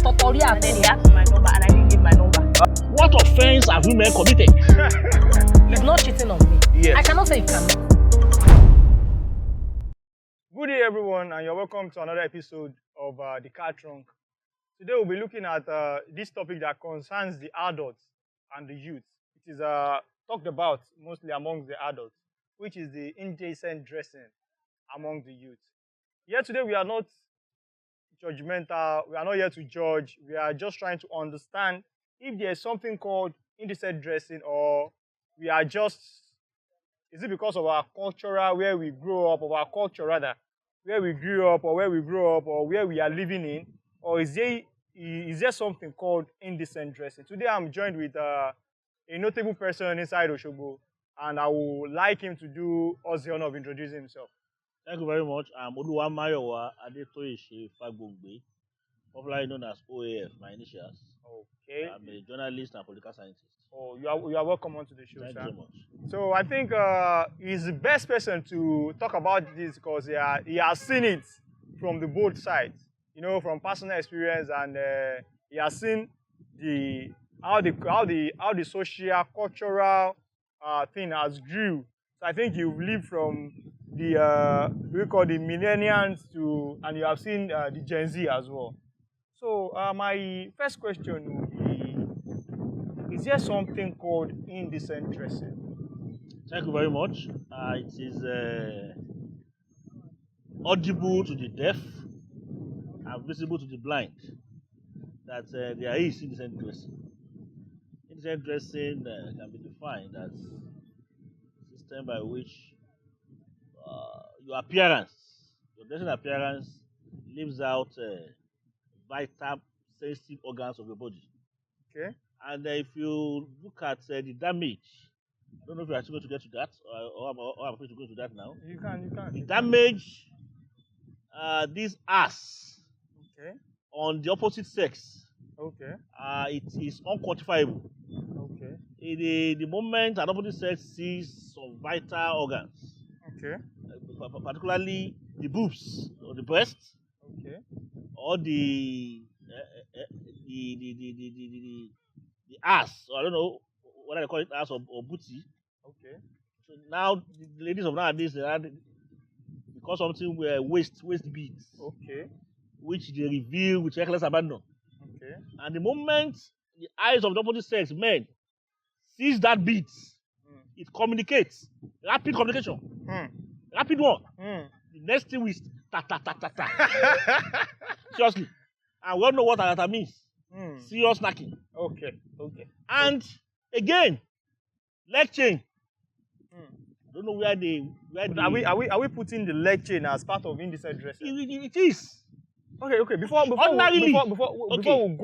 tutorial. And then he asked for my number and I didn't give my number. What offense have women committed? He's not cheating on me. Yes. I cannot say he cannot. Good day, everyone, and you're welcome to another episode of The Car Trunk. Today, we'll be looking at this topic that concerns the adults and the youth. It is talked about mostly among the adults, which is the indecent dressing among the youth. Here today, we are not judgmental. We are not here to judge. We are just trying to understand if there is something called indecent dressing, or we are just, is it because of our cultural, where we grow up, of our culture rather, where we grew up, or where we grow up, or where we are living in, or is there something called indecent dressing? Today I'm joined with a notable person inside Osogbo, and I would like him to do us the honor of introducing himself. Thank you very much. I'm Oluwamayowa Adetoyeshe Fagbogbe, popularly known as OAF, my initials. Okay. I'm a journalist and political scientist. Oh, you are welcome onto the show, Thank sir. you so much. So I think he's the best person to talk about this because he has seen it from the both sides, you know, from personal experience, and he has seen how the social cultural thing has grew. So I think you've lived from the we call the millennials and you have seen the Gen Z as well. So my first question would be: is there something called indecent dressing? Thank you very much. It is audible to the deaf and visible to the blind that there is indecent dressing. Indecent dressing can be defined as a system by which your dressing appearance leaves out vital, sensitive organs of your body. Okay. And if you look at the damage, I don't know if you are actually going to get to that, or I'm going to go to that now. You can. The damage this has Okay. on the opposite sex, Okay. it is unquantifiable. Okay. The moment an opposite sex sees some vital organs, Okay. particularly the boobs or the breast, Okay. or the ass, or I don't know whether they call it ass or booty. Okay. So now the ladies of nowadays, because something were waist beads, Okay. which they reveal with reckless abandon. Okay. And the moment the eyes of the opposite sex men sees that beads, it communicates. Rapid communication. Rapid one. The next thing is ta ta ta ta ta. Seriously. And we all know what that means. Serious snacking. Okay. Okay. And again, leg chain. I don't know where they Are we putting the leg chain as part of indecent dressing? it is. Okay. Before we go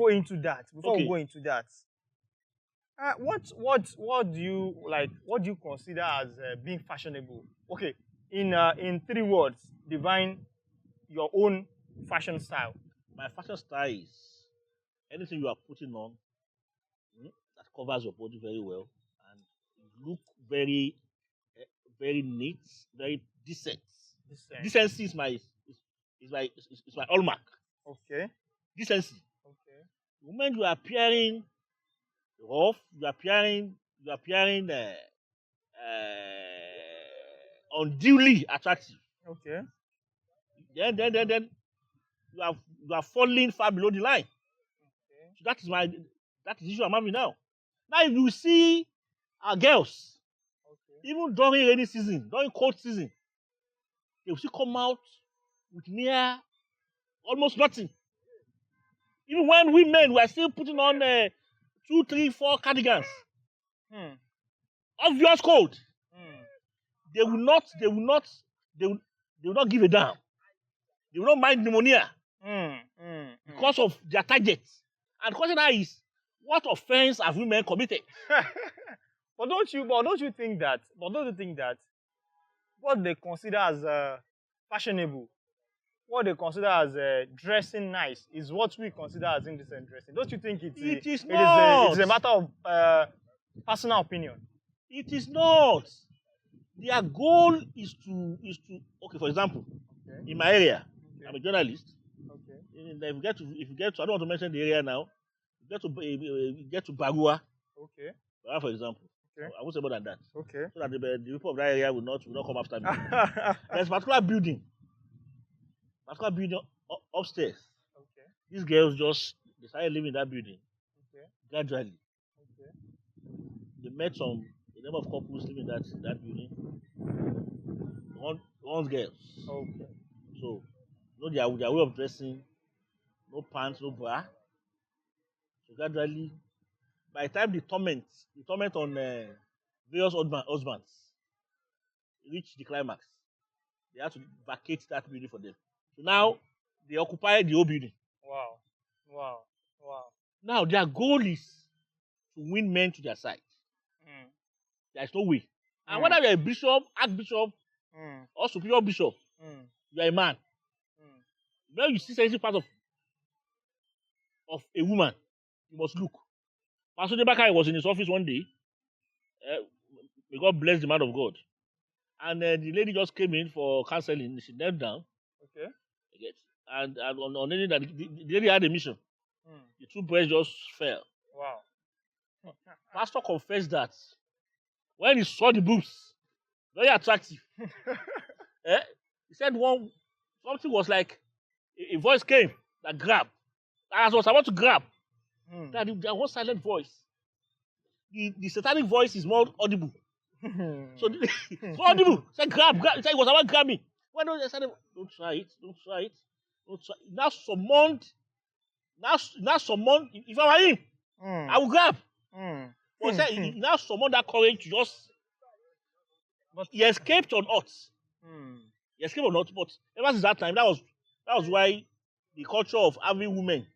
into that, what do you like? What do you consider as being fashionable? Okay, in 3 words, define your own fashion style. My fashion style is anything you are putting on that covers your body very well and look very, very neat, very decent. Decency is my hallmark. Okay. Decency. Okay. The moment you are appearing rough, you are appearing unduly attractive. Okay. Then you are falling far below the line. Okay. So that is the issue I'm having now. Now if you see our girls, Okay. even during rainy season, during cold season, they will still come out with near almost nothing. Even when women were still putting on 2, 3, 4 cardigans, obvious cold, they will not give a damn. They will not mind pneumonia because of their target. And the question now is, what offense have women committed? But don't you think that what they consider as fashionable, what they consider as dressing nice, is what we consider as indecent dressing? Don't you think it is a matter of personal opinion? It is not. Their goal is to okay, for example, in my area, I'm a journalist. Okay. If you get to, I don't want to mention the area now. You get to Barua, Okay. for example. Okay. I won't say more than that, Okay. so that the people of that area will not come after me. There's a particular building upstairs. Okay. These girls just decided living in that building. Okay. Gradually, Okay. they met a number of couples living in that building. One girls. Okay. So, their way of dressing, no pants, no bra. So gradually, by the time the torment on various husbands reached the climax, they had to vacate that building for them. So now they occupy the whole building. Wow. Wow. Wow. Now their goal is to win men to their side. Mm. There is no way. And whether you're a bishop, archbishop, or superior bishop, you are a man. When you see sensitive part of a woman, you must look. Pastor Debaka was in his office one day. May God bless the man of God. And the lady just came in for counseling. She knelt down. Okay. And on anything that the lady had a mission. The two breasts just fell. Wow. Pastor confessed that when he saw the boobs, very attractive. He said something was like a voice came that grabbed. As I was about to grab, that there was silent voice. The satanic voice is more audible. So it's audible. Say grab. Say it was about grabbing. When they said, don't try it. Now summoned. If I were him, I would grab. But he now summoned that courage to just. But he escaped on us. He escaped on us. But ever since that time, that was why the culture of having women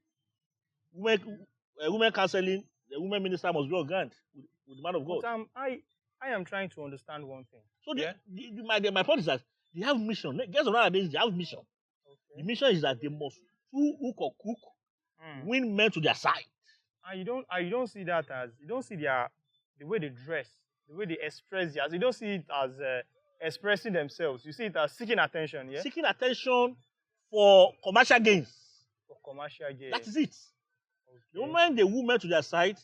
counseling, the women minister must be on ground with the man of God. But I am trying to understand one thing. So my point is that they have mission. Guys nowadays they have mission. Okay. The mission is that they must hook or cook, win men to their side. And you don't see that as you don't see the way they dress, the way they express theirs. You don't see it as expressing themselves. You see it as seeking attention. Yeah. Seeking attention for commercial gains. For commercial gains. That is it. Okay. The moment they woo men to their side,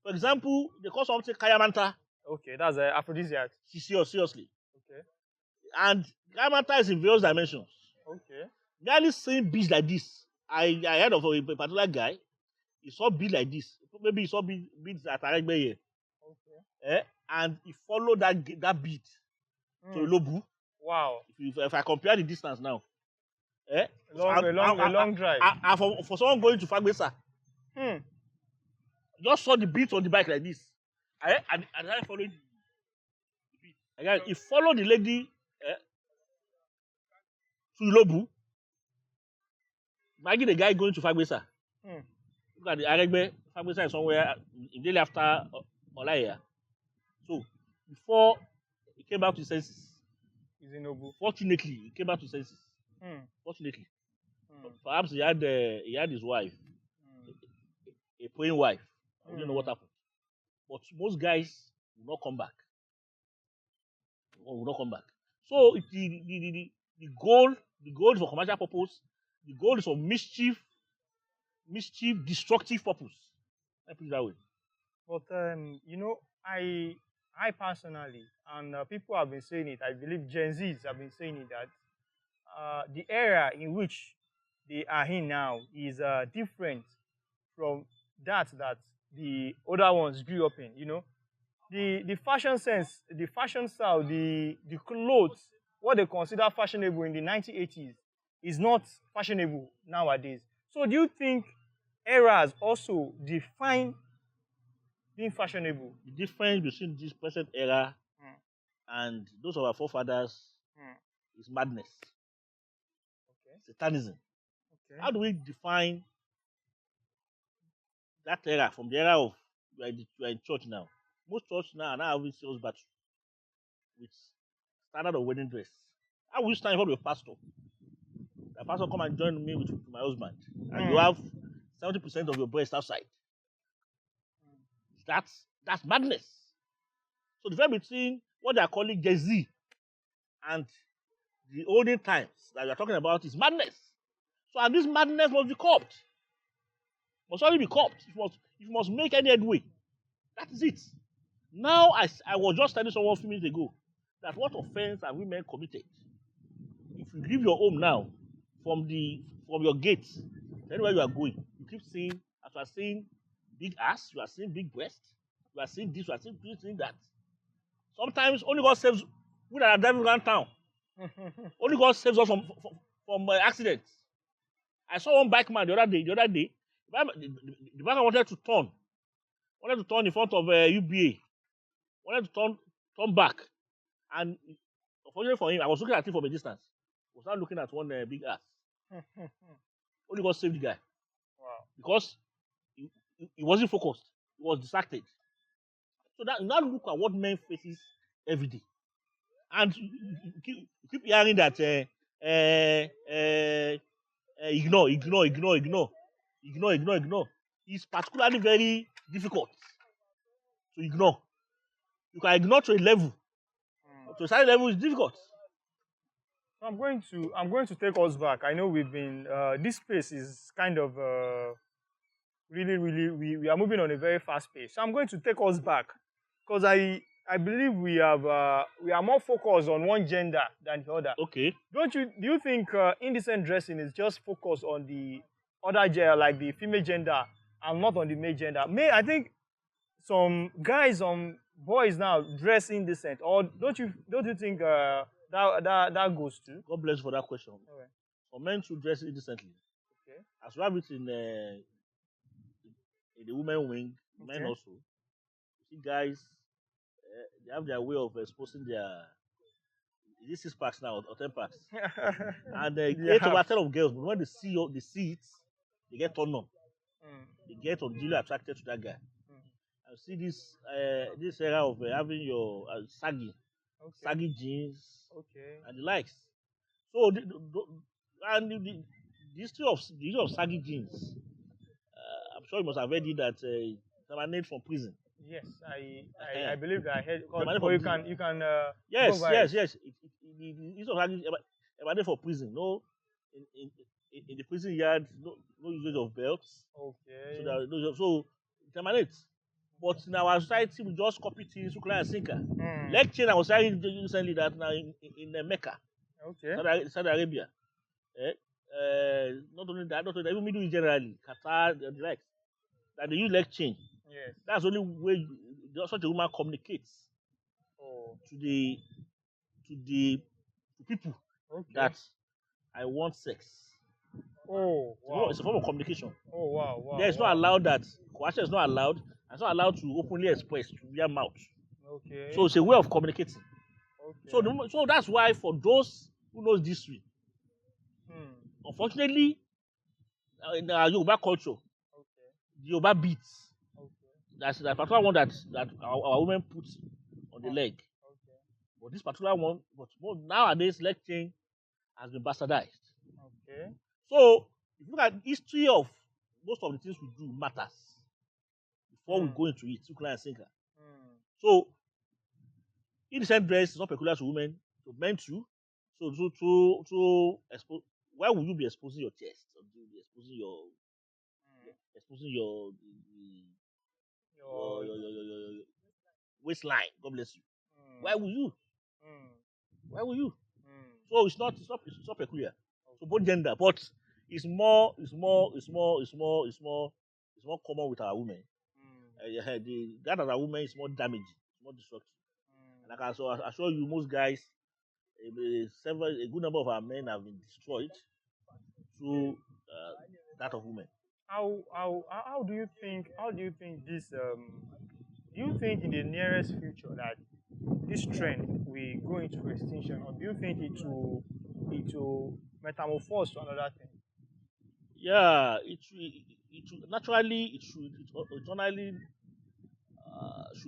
for example, they call something kayamanta. Okay, that's aphrodisiac. Seriously. Okay. And kayamanta is in various dimensions. Okay. Barely seeing beads like this. I heard of a particular guy. He saw beads like this. Maybe he saw beads at Aregbe here. Okay. And he followed that bead to Lobu. Wow. If I compare the distance now. A long drive. And for someone going to Fagbesa. Just saw the beat on the bike like this. And I followed the beat. Again, he followed the lady to Ilobu. Imagine the guy going to Fagbesa. Look at the Aregbe. Fagbesa is somewhere immediately after Olaya. So, before he came back to his senses. He's in Obu. Fortunately, he came back to his senses. Fortunately. Perhaps he had his wife. A praying wife. I don't know what happened. But most guys will not come back. So the goal for commercial purpose, the goal is for mischief, destructive purpose. I put it that way. But I personally, and people have been saying it, I believe Gen Zs have been saying it, that the era in which they are in now is different from that the older ones grew up in. The fashion sense, the fashion style, the clothes, what they consider fashionable in the 1980s is not fashionable nowadays. So do you think eras also define being fashionable? The difference between this present era and those of our forefathers is madness. Okay. Satanism. Okay. How do we define that era from the era of you are in church now? Most churches now are having sales battle with standard of wedding dress. How will you stand in front of a pastor? The pastor come and join me with my husband, and you have 70% of your breast outside. That's madness. So the difference between what they are calling Gen Z and the olden times that we are talking about is madness. So, and this madness must be curbed. Must only be curbed. If you must make any headway. That is it. Now, I was just telling someone a few minutes ago that what offense have women committed? If you leave your home now, from your gate, anywhere you are going, you keep seeing, as you are seeing big ass, you are seeing big breast, you are seeing this, you are seeing that. Sometimes only God saves we that are driving around town. Only God saves us from accidents. I saw one bike man the other day. The bike wanted to turn in front of UBA. Wanted to turn back, and unfortunately for him, I was looking at him from a distance. I was not looking at one big ass. Only God saved the guy. Wow. Because he wasn't focused. He was distracted. So that now look at what men faces every day, and you keep hearing that ignore. It's particularly very difficult to ignore. You can ignore to a level. To a certain level, it's difficult. So I'm going to take us back. I know we've been this space is kind of really we are moving on a very fast pace. So I'm going to take us back because I believe we are more focused on one gender than the other. Okay. Do you think indecent dressing is just focused on the other gender, like the female gender, and not on the male gender? I think some guys, some boys now dress indecent, or don't you think that goes too? God bless you for that question. Okay. For men to dress indecently. Okay. As we have it in the women wing, men also. You see guys, they have their way of exposing their. Is it 6 packs now or 10 packs? And 8 over 10 of girls, but when they see it, they get turned on. They get unduly attracted to that guy. I see this era of having your saggy jeans, and the likes. So the history of saggy jeans, I'm sure you must have heard it that emanated from prison. Yes, I believe that I heard. Or you can yes. The issue of saggy emanated from prison. No, in the prison yard, no usage of belts. Okay. So it emanates. But in our society, we just copy things, hook, line, and sinker. Leg chain, I was saying recently that now in Mecca, Saudi Arabia. Not only that, even Middle East generally, Qatar, the likes, that they use leg chain. Yes. That's the only way such a woman communicates to people that I want sex. Oh, wow. It's a form of communication. Oh, wow. There is not allowed that coercion is not allowed. It's not allowed to openly express to their mouth. Okay. So it's a way of communicating. Okay. So that's why for those who knows this way, unfortunately, in our Yoruba culture, the Yoruba beats, that's the particular one that our women put on the leg. But this particular one, but nowadays, leg chain has been bastardized. Okay. So if you look at history of most of the things we do matters before we go into it, hook, line, and sinker. So indecent dress is not peculiar to women, to men too. So to expose, why would you be exposing your chest? Or you be exposing your waistline? God bless you. Why would you? Why would you? So it's not peculiar. So both gender, but it's more common with our women. That of our women is more damaging, more destructive. And I can assure you, most guys, a good number of our men have been destroyed through that of women. How do you think this do you think in the nearest future that this trend will go into extinction, or do you think it will metamorphose to another thing? Yeah, it naturally should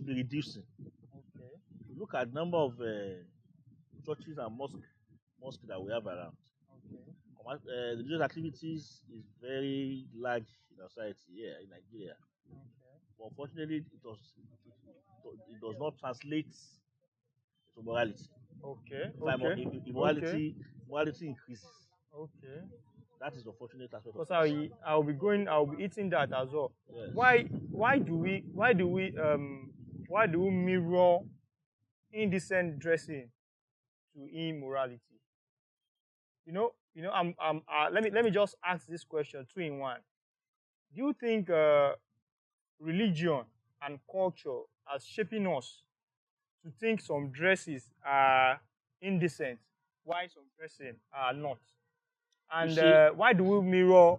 be reducing. Okay. If you look at number of churches and mosques that we have around. Okay. Religious activities is very large in our society here in Nigeria. Okay. But unfortunately, it does not translate to morality. Okay. Morality increases. Okay. That is the unfortunate aspect of Because it. I'll be eating that as well. Yes. Why do we mirror indecent dressing to immorality? Let me just ask this question two in one. Do you think religion and culture are shaping us to think some dresses are indecent, while some dressing are not? And why do we mirror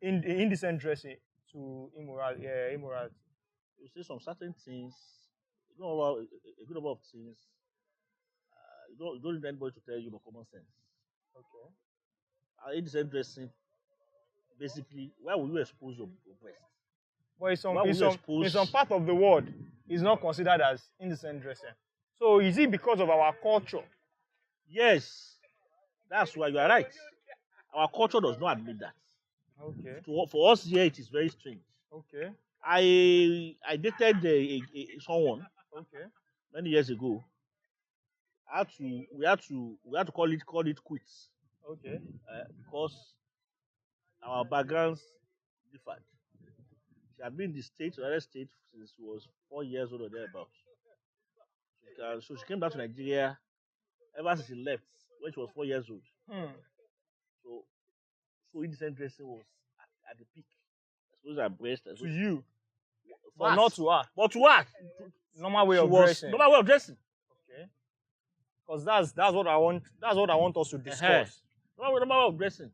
indecent dressing to immorality? You see some certain things, a good number of things, you don't need anybody to tell you but common sense. Okay. Indecent dressing, basically, why will you expose your breast? But Why will you in some expose? part of the world, it's not considered as indecent dressing. So is it because of our culture? Yes, that's why you are right. Our culture does not admit that. Okay. For us here, it is very strange. Okay. I dated someone Okay. many years ago. We had to call it quits Okay. because our backgrounds differed. She had been in the United States, since she was 4 years old or thereabouts. So she came back to Nigeria ever since she left when she was 4 years old. So indecent dressing was at the peak. Expose her breast. To you, For but not us. to her. But to her, Normal way she of was dressing. normal way of dressing. Okay. Because that's what I want. That's what I want us to discuss. Normal way of dressing.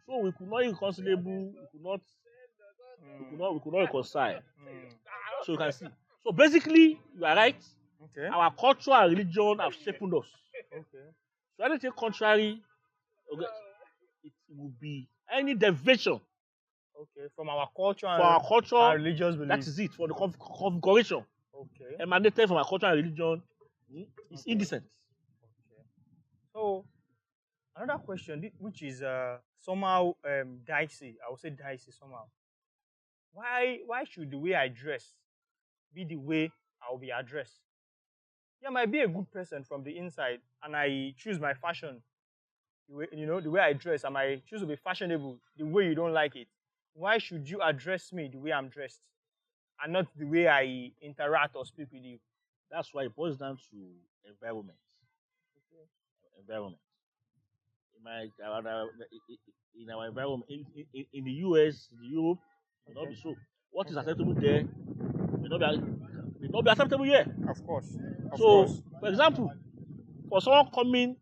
So we could not irreconcilable. We could not reconcile. So you can see. So basically, you are right. Okay. Our culture and religion have shaped us. Okay. So anything contrary, okay, it will be any deviation. Okay. From our culture and religious beliefs. That is it for the configuration. Okay. Emanated from our culture and religion. It's indecent. Okay. So another question, which is somehow dicey. I would say dicey somehow. Why should the way I dress be the way I will be addressed? Yeah, I might be a good person from the inside, and I choose my fashion. The way I dress, I might choose to be fashionable the way you don't like it. Why should you address me the way I'm dressed, and not the way I interact or speak with you? That's why it boils down to environment. Okay. Environment. In our environment, in the US, in Europe, it will not be so. What is acceptable there may not be acceptable here. Of course. For example, for someone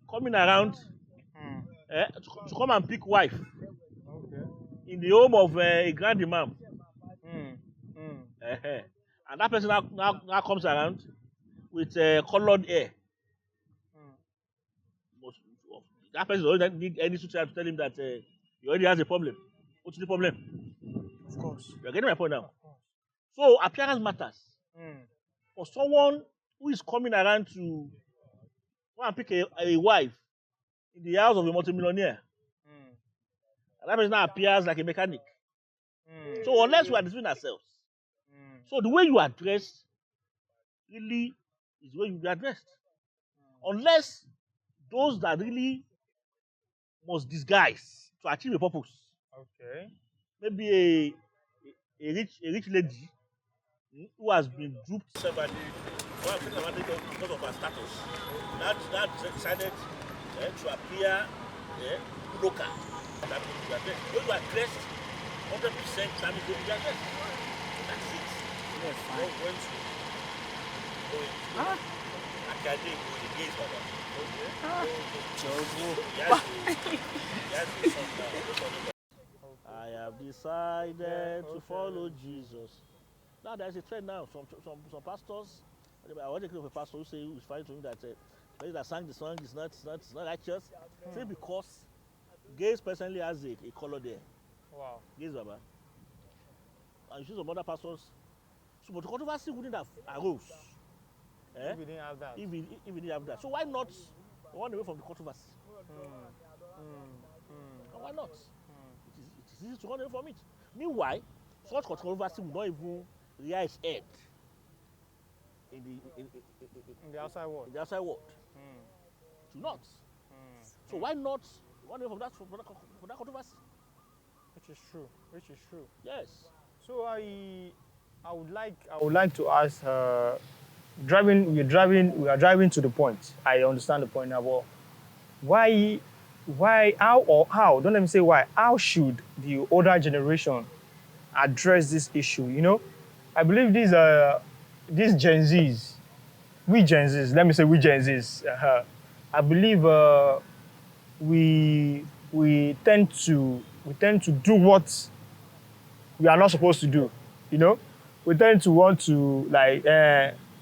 coming around to come and pick wife in the home of a grand imam, and that person now comes around with colored hair. That person doesn't need any suture to tell him that he already has a problem. What's the problem? Of course. You're getting my point now. So appearance matters. For someone who is coming around to go and pick a wife in the house of a multimillionaire, and that person now appears like a mechanic. So unless we are deceiving ourselves, so the way you are dressed really is the way you be addressed. Unless those that really must disguise to achieve a purpose. Okay. Maybe a rich lady who has been duped severally because of her status. That decided to appear local. That means you are dressed. When you are dressed 100%, that means you are dressed. That's it. Yes, fine. When you go into academic with the gays, I have decided to follow Jesus. Now there's a trend now. Some pastors. I want to clip of a pastor who is trying to him that the that sang the song is not righteous. Simply because gays personally has a color there. Wow. Gays, Baba. And you see some other pastors. So, but the controversy wouldn't have arose. If we didn't have that. If we didn't have that. So why not run away from the controversy? Why not? It is easy to run away from it. Meanwhile, such controversy will not even rear its head in the outside world. In the outside world. To not. So why not Run away from that controversy. Which is true. Which is true. Yes. So I would like to ask. We are driving to the point. I understand the point now, but how? Don't let me say why. How should the older generation address this issue? You know, I believe these Gen Zs, we Gen Zs. Let me say we Gen Zs. I believe we tend to do what we are not supposed to do. You know, we tend to want to like,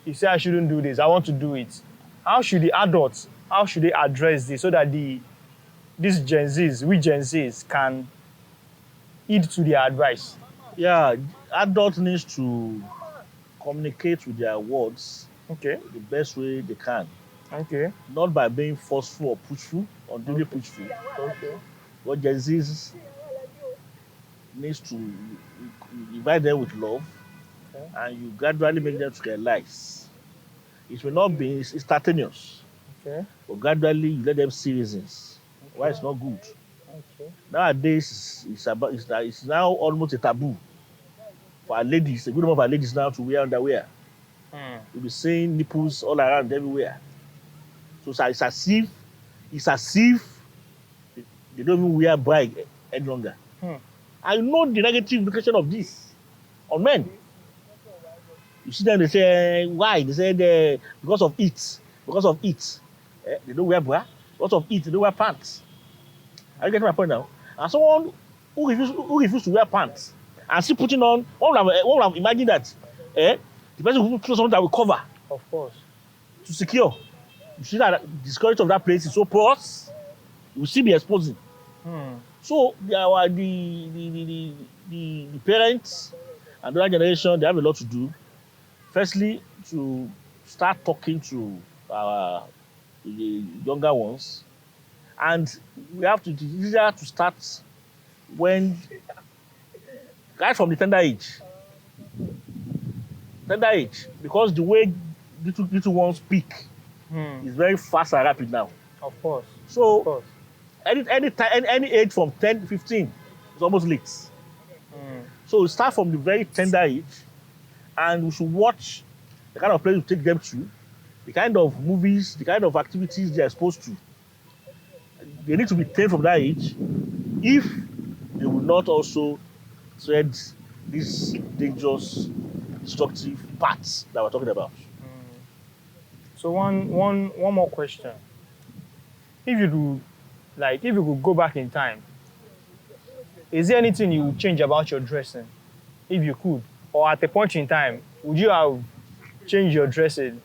you say I shouldn't do this, I want to do it. How should the adults? How should they address this so that these Gen Zs, we Gen Zs, can heed to their advice? Yeah, adults need to communicate with their words Okay. the best way they can. Okay. Not by being forceful or pushful, or duly pushful. Okay. What Gen Zs needs to invite them with love, Okay. and you gradually make them to realize. It will not be instantaneous, Okay. but gradually you let them see reasons why it's not good. Okay. Nowadays, it's now almost a taboo for our ladies, a good number of our ladies now to wear underwear. You'll be seeing nipples all around everywhere. So it's as if they don't even wear bra any longer. I know the negative implication of this on men. You see them, they say, why? They say because of it. Because of it. They don't wear bra. Because of it, they don't wear pants. Are you getting my point now? And someone who refuses to wear pants and still putting on, one would have imagined that the person who put something that will cover Of course. to secure. You see that the security of that place is so porous, you will still be exposing. So the parents and the other generation, they have a lot to do. Firstly, to start talking to the younger ones, and we have to. It's easier to start when right from the tender age, because the way little ones speak is very fast and rapid now. Of course. So Of course. any age from 10 to 15 is almost late. So we start from the very tender age, and we should watch the kind of place we take them to, the kind of movies, the kind of activities they are exposed to. They need to be trained from that age if they will not also tread these dangerous, destructive paths that we're talking about. So one more question. If you could go back in time, is there anything you would change about your dressing, if you could? Or at a point in time, would you have changed your dressing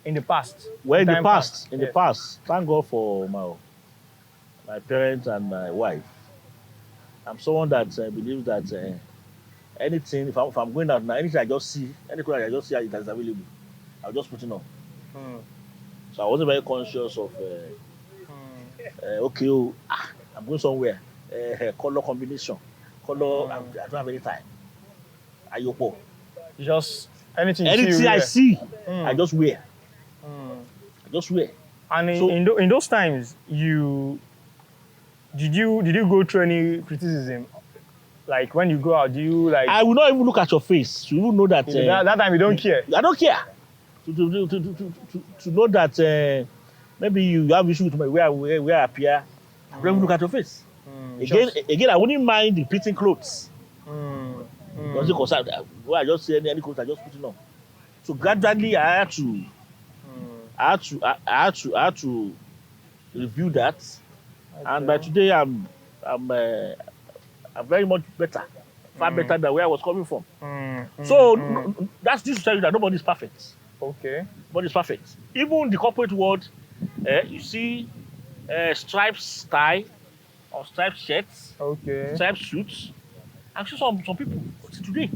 in the past? Well, in the past, Yes. thank God for my parents and my wife. I'm someone that believes that anything, if I'm going out now, anything I just see, any clothes I just see that is available, I'll just put it on. So I wasn't very conscious of, I'm going somewhere, color combination, color, I don't have any time. Ayopo. Just anything I see, I just wear. I just wear. And in those times, did you go through any criticism? Like when you go out, do you like? I will not even look at your face to even know that. That time you don't care. I don't care. To know that maybe you have issue with where I appear. I don't even look at your face. Again, I wouldn't mind repeating clothes. Doesn't concern. Where I just see any clothes, I just put it on. So gradually, I had to review that, and by today, I'm very much better, far better than where I was coming from. So that's just to tell you that nobody's perfect. Okay. Nobody's perfect. Even the corporate world, you see stripes tie or striped shirts, striped suits. I'm sure some people today,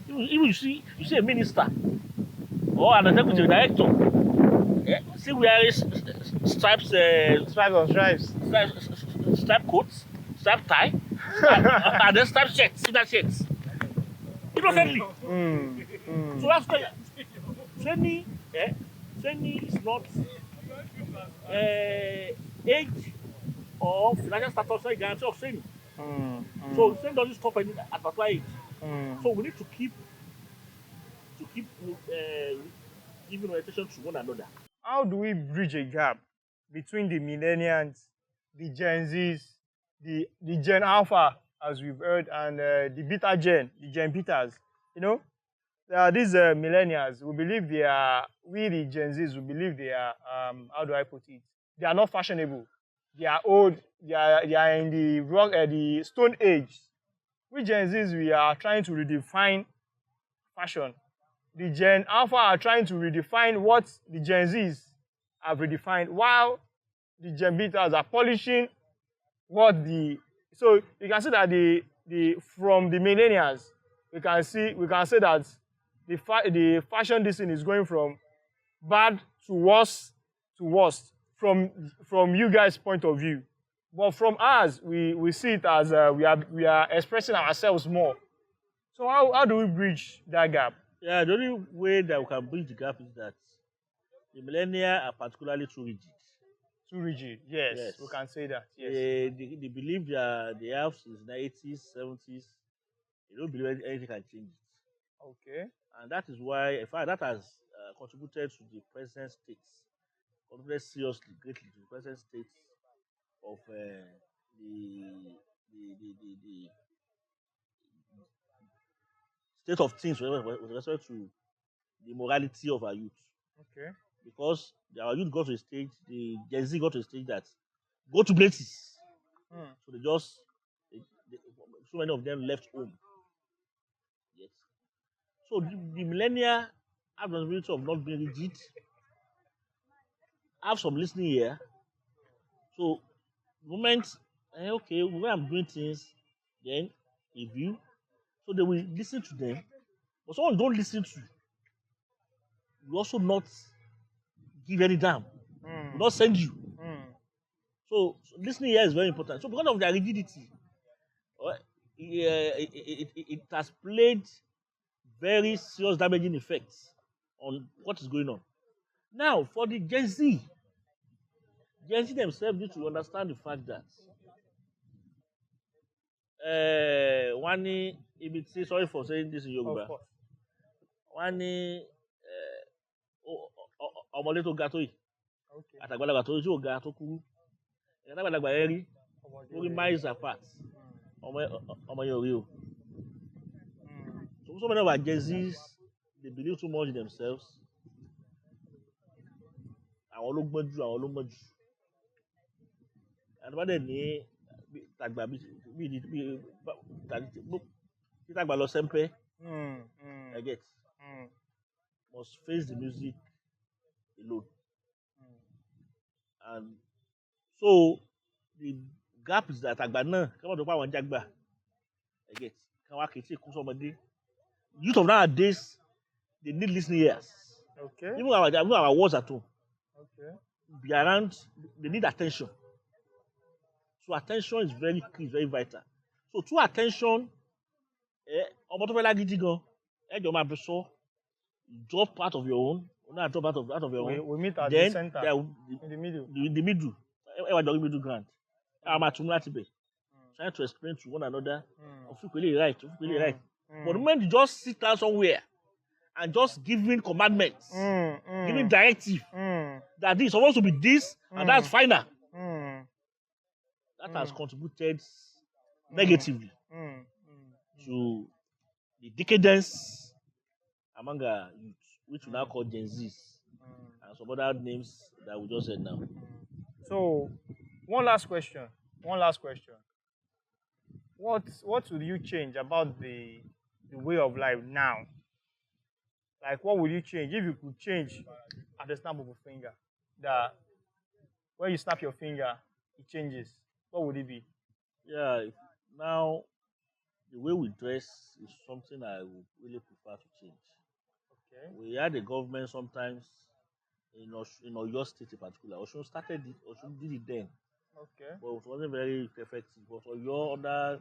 even you see a minister or an executive director, still wearing stripes on stripes, striped coats, striped tie, and then striped shirts, that shirts. Innocently. So that's why training is not age or financial status or guarantee of training. Mm. So training doesn't stop at particular age. Mm. So we need to keep giving attention to one another. How do we bridge a gap between the millennials, the Gen Zs, the Gen Alpha, as we've heard, and the Beta Gen, the Gen Betas? You know, these millennials, we believe they are, we the Gen Zs, we believe they are, how do I put it? They are not fashionable. They are old. They are in the Stone Age. We Gen Zs, we are trying to redefine fashion. The Gen Alpha are trying to redefine what the Gen Zs have redefined, while the Gen Betas are polishing what the. So you can see that the from the millennials, we can say that the fashion this thing is going from bad to worse from you guys' point of view. But from us, we see it as we are expressing ourselves more. So how do we bridge that gap? Yeah, the only way that we can bridge the gap is that the millennials are particularly too rigid. Too rigid. Yes, Yes. we can say that. Yes. They believe they have since the 80s, 70s. They don't believe anything can change it. Okay. And that is why, in fact, that has contributed to the present state, contributed seriously, greatly to the present state of the state of things with respect to the morality of our youth. Okay. Because our youth got to a stage, the Gen Z got to a stage that go to places. So so many of them left home. Yes. So the millennial have the responsibility of not being rigid, have some listening here. So the moment, okay, when I'm doing things, then review. So they will listen to them. But someone don't listen to, you also not give any damn. Will not send you. So listening here is very important. So because of their rigidity, it has played very serious damaging effects on what is going on. Now, for the Gen Z themselves need to understand the fact that wọ́n ní ibi tí, sorry for saying this in Yoruba, Of course. wọ́n ní ọmọdé tó ga tó yìí Okay. àtàgbàlagbà tó tí ò ga tó kúrú ẹ̀ka àgbàlagbà yẹn rí ó rí miles apart ọmọ yẹn ò rí o. So many of our Gen Zs, they believe too much in themselves. Àwọn ló gbọ́n jù, àwọn ló mọ̀ jù. Àti bá dẹ̀ ní tàgbà tí tàgbà lọ sẹ́ńpẹ́, I get, must face the music alone. And so the gap is that àgbà náà kí wọ́n tó pa àwọn jágbà, I get, kí wọ́n á kì í tí kún sọmọdé. Youth of nowadays, they need listening ears. Okay. Even our words at home. Okay. Be around, they need attention. So attention is very key, very vital. So through attention, ọmọ tó fẹ́ lágídí gan, ẹjọ́ máa bẹ sọ, drop part of your own, not drop out of your own. We meet at Then, the center, in the middle. The middle, ẹ wá jọ middle ground. Ẹ máa tún láti bẹ̀. Trying to explain to one another, officially right, officially right. But the moment you just sit down somewhere and just giving commandments, giving directive that this is supposed to be this and that's final, that has contributed negatively to the decadence among our youth, which we now call Gen Zs, and some other names that we just said now. So, one last question. What would you change about the way of life now? Like, what would you change if you could change at the snap of a finger? That when you snap your finger, it changes. What would it be? Yeah, now the way we dress is something I would really prefer to change. Okay. We had a government sometimes in Oyo State in particular. Osun started it, Osun did it then. Okay. But it wasn't very effective. But Oyo under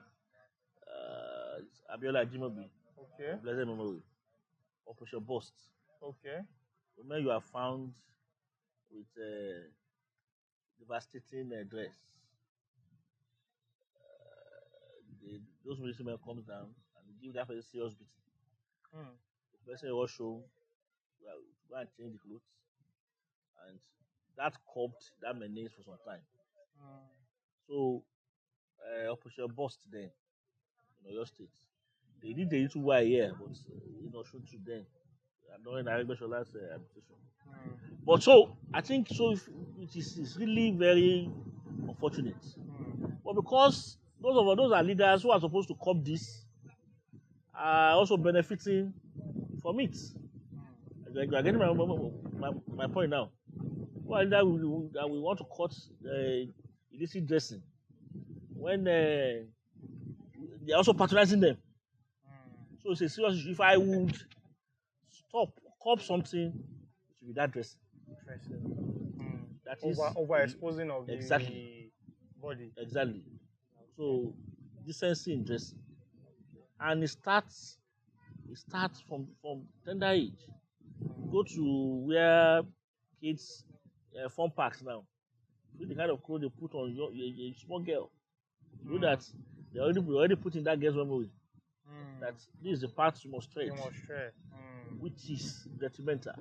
Abiola Ajimobi, Okay. blessed memory, Operation Bust. Okay. When you are found with devastating dress, those policemen comes down and give that person serious beating. Mm. The person will show, well, go and change the clothes, and that copped that menace for some time. So, Operation Bust then in Oyo State. They did the little while here, but shoot to them. During Aregbesol's administration. But so I think so it's really very unfortunate. But because those are leaders who are supposed to cop this are also benefiting from it. You are getting my point now. Why that we want to cut illicit dressing when they're also patronizing them. So it's a serious issue. If I would cop something, it should be that dressing. That is overexposing of exactly the body. Exactly. So decency in dressing, and it starts from tender age. Go to where kids fun parks now. See the kind of clothes they put on a small girl. You know that they already put in that girl's memory that this is the part you must tread. Which is detrimental.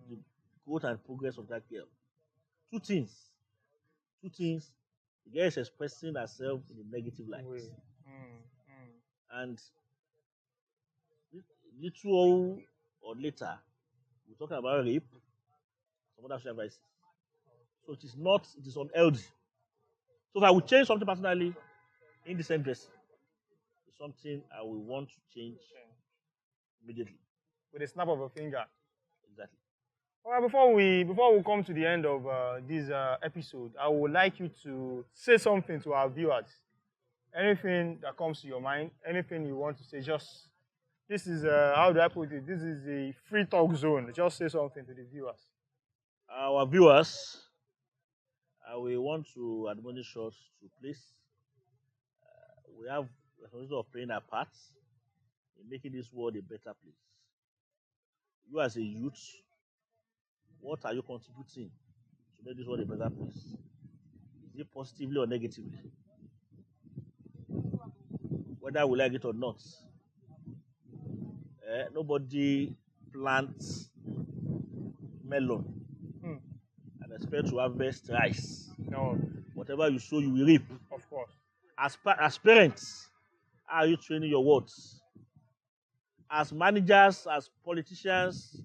The growth and progress of that girl. Two things. The girl is expressing herself in a negative light. And little or later, we're talking about rape, some other social vices. So it is unhealthy. So if I would change something personally, indecent dressing is something I will want to change immediately. With a snap of a finger. Exactly. All right, before we come to the end of this episode, I would like you to say something to our viewers. Anything that comes to your mind, anything you want to say, this is, how do I put it? This is a free talk zone. Just say something to the viewers. Our viewers, we want to admonish us to please, we have the responsibility of playing our parts in making this world a better place. You as a youth, what are you contributing to make this world a better place? Is it positively or negatively? Whether we like it or not. Nobody plants melon and expect to harvest rice. No. Whatever you sow, you will reap. Of course. As parents, how are you training your words? As managers, as politicians,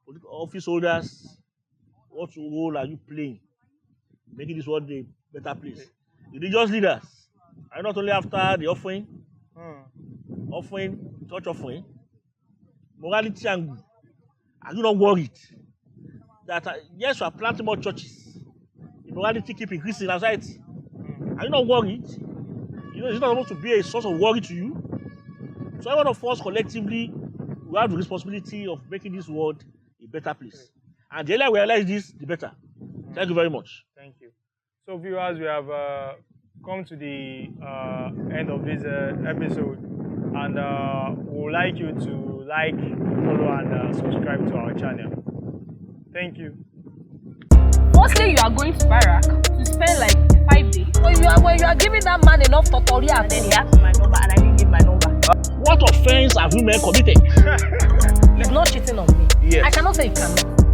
political office holders, what role are you playing making this world a better place? Religious leaders are not only after the offering, church offering, morality angle. Are you not worried that yes, you are planting more churches, the morality keep increasing in society? Are you not worried? It's not supposed to be a source of worry to you. So every one of us collectively, we have the responsibility of making this world a better place. And the earlier we realize this, the better. Thank you very much. Thank you. So viewers, we have come to the end of this episode, and we would like you to like, follow, and subscribe to our channel. Thank you. Mostly you are going to Barak to spend like 5 days. When you are giving that man enough tutorial, And then he asked for my number and I didn't give my number. What offense have women committed? he's not cheating on me. Yes. I cannot say he cannot.